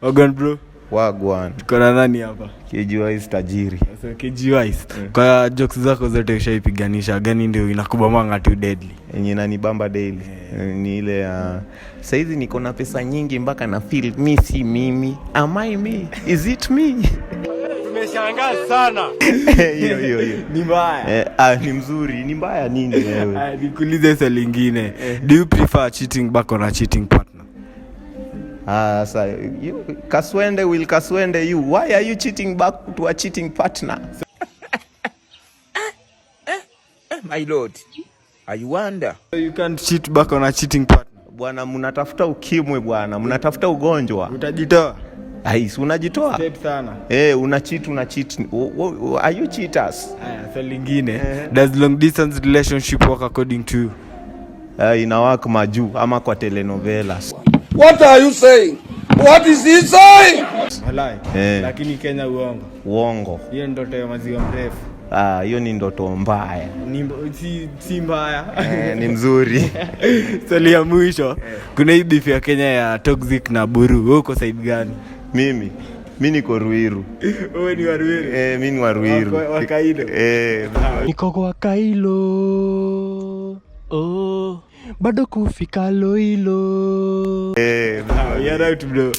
Wagwan bro. Wagwan. Tuko na nani hapa? KGWise tajiri. So KGWise. Kwa jokes zako zote ushaipiganisha, gani ndio inakubamba tu deadly? Yenye inanibamba daily. Ni ile saizi niko na pesa nyingi mpaka na feel me si mimi. Am I me? Is it me? Umeshangaa sana. Hiyo. Ni mbaya. Ni mzuri. Ni mbaya nini wewe? Nikuulize swali lingine. Do you prefer cheating back or a cheating partner? Sasa Kaswende will Kaswende you. Why are you cheating back to a cheating partner? My lord, I wonder. You can't cheat back on a cheating partner. Bwana, mnatafuta ukimwe bwana, mnatafuta ugonjwa. Utajitoa? Si unajitoa? Step sana. Una cheat. Are you cheaters? Swali lingine. Does long distance relationship work according to you? Ina work majuu ama kwa telenovelas. What are you saying? What is he saying? Halai. Lakini Kenya Uongo. Hiyo ndoto ya maziwa mrefu. Hiyo ni ndoto mbaya. Si mbaya. Ni mzuri. Swali ya mwisho. Kuna hii beef ya Kenya ya Toxic na Buru. Wewe uko side gani? Mimi niko Ruiru. Wewe ni wa Ruiru? Mimi ni wa Ruiru. Wa Kailo. Niko kwa Kailo. Bado kufika Loilo. You're right bro.